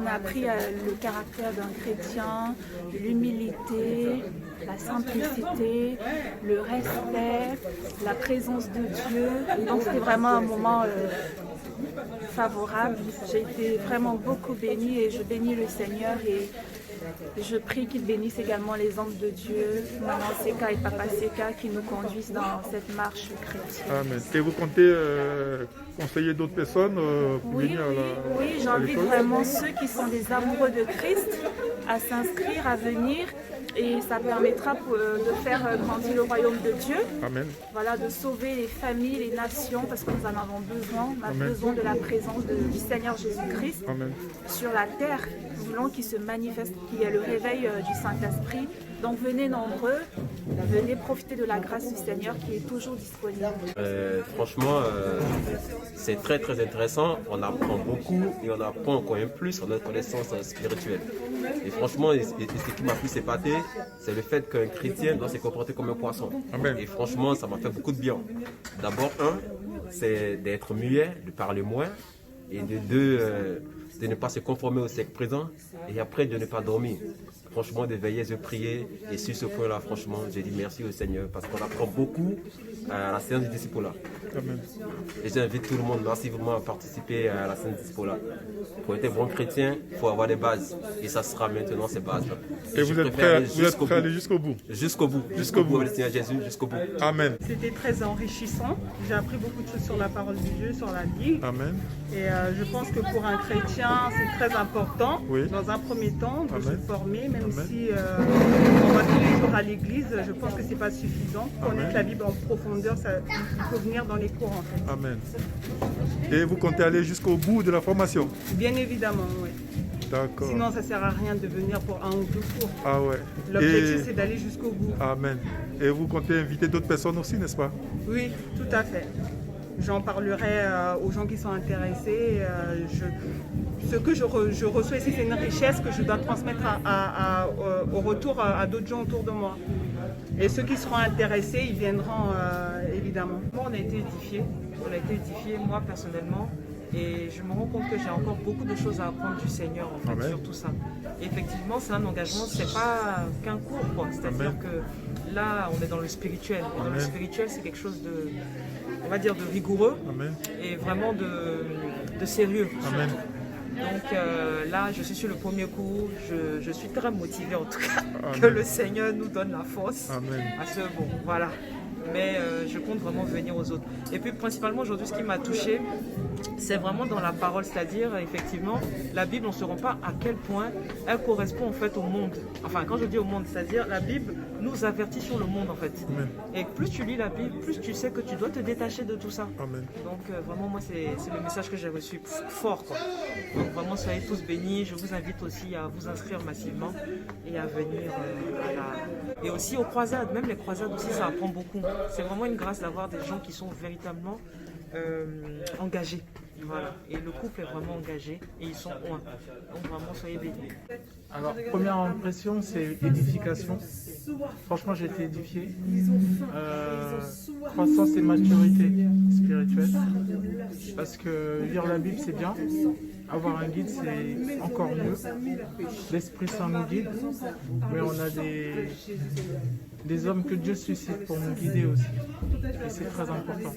m'a appris le caractère d'un chrétien, l'humilité, la simplicité, le respect, la présence de Dieu. Donc c'était vraiment un moment favorable. J'ai été vraiment beaucoup bénie et je bénis le Seigneur et je prie qu'il bénisse également les hommes de Dieu, Maman Seka et Papa Seka, qui nous conduisent dans cette marche chrétienne. Amen. Et vous comptez conseiller d'autres personnes pour Oui, venir oui, j'invite l'école? vraiment ceux qui sont des amoureux de Christ à s'inscrire, à venir. Et ça permettra de faire grandir le royaume de Dieu. Amen. Voilà, de sauver les familles, les nations, parce que nous en avons besoin. On a Amen. besoin de la présence du Seigneur Jésus-Christ Amen. sur la terre. Nous voulons qu'il se manifeste, qu'il y ait le réveil du Saint-Esprit. Donc venez nombreux, venez profiter de la grâce du Seigneur qui est toujours disponible. Franchement, c'est très très intéressant. On apprend beaucoup et on apprend encore un plus sur notre connaissance spirituelle. Et franchement, ce qui m'a plus épaté, c'est le fait qu'un chrétien doit se comporter comme un poisson. Amen. Et franchement, ça m'a fait beaucoup de bien. D'abord, c'est d'être muet, de parler moins. Et de deux, de ne pas se conformer au siècle présent. Et après, de ne pas dormir. Franchement, de veiller, de prier. Et sur ce point-là, franchement, je dis merci au Seigneur parce qu'on apprend beaucoup à la séance du disciple-là. Amen. Et j'invite tout le monde massivement à participer à la séance du disciple-là. Pour être bon chrétien, il faut avoir des bases. Et ça sera maintenant ces bases-là. Et vous êtes prêt à aller jusqu'au bout? Jusqu'au bout. Jusqu'au bout. Le Seigneur Jésus, jusqu'au bout. Amen. C'était très enrichissant. J'ai appris beaucoup de choses sur la parole de Dieu, sur la Bible. Amen. Et je pense que pour un chrétien, c'est très important, Oui. dans un premier temps, de se Amen. former, même Amen. si on va tous les jours à l'église, je pense que ce n'est pas suffisant. Connaître Amen. la Bible en profondeur, il faut venir dans les cours en fait. Amen. Et vous comptez aller jusqu'au bout de la formation? Bien évidemment, oui. D'accord. Sinon, ça ne sert à rien de venir pour un ou deux cours. Ah ouais. L'objectif, c'est d'aller jusqu'au bout. Amen. Et vous comptez inviter d'autres personnes aussi, n'est-ce pas? Oui, tout à fait. J'en parlerai aux gens qui sont intéressés. Ce que je reçois ici, c'est une richesse que je dois transmettre au retour à d'autres gens autour de moi. Et ceux qui seront intéressés, ils viendront évidemment. Moi, on a été édifiés. On a été édifiés, moi personnellement. Et je me rends compte que j'ai encore beaucoup de choses à apprendre du Seigneur en fait, Amen. sur tout ça. Et effectivement, c'est un engagement, c'est pas qu'un cours, quoi. C'est-à-dire que là, on est dans le spirituel. Et dans le spirituel, c'est quelque chose de, on va dire, de rigoureux Amen. et vraiment de sérieux. Amen. Donc là, je suis sur le premier cours, je suis très motivée en tout cas, Amen. que le Seigneur nous donne la force. Amen. Parce que bon, voilà. Mais je compte vraiment venir aux autres. Et puis principalement aujourd'hui, ce qui m'a touchée, c'est vraiment dans la parole, c'est-à-dire effectivement, la Bible, on ne se rend pas à quel point elle correspond en fait au monde. Enfin, quand je dis au monde, c'est-à-dire la Bible nous avertit sur le monde en fait. Amen. Et plus tu lis la Bible, plus tu sais que tu dois te détacher de tout ça. Amen. Donc vraiment, moi, c'est le message que j'ai reçu fort, quoi. Donc vraiment, soyez tous bénis. Je vous invite aussi à vous inscrire massivement et à venir Et aussi aux croisades. Même les croisades aussi, ça apprend beaucoup. C'est vraiment une grâce d'avoir des gens qui sont véritablement engagés. Voilà. Et le couple est vraiment engagé et ils sont loin. Donc vraiment, soyez bénis. Alors, première impression, c'est édification. Franchement, j'ai été édifié. Croissance et maturité spirituelle. Parce que lire la Bible, c'est bien. Avoir un guide, c'est encore mieux. L'Esprit Saint nous guide. Mais on a des hommes que Dieu suscite pour nous guider aussi. Et c'est très important.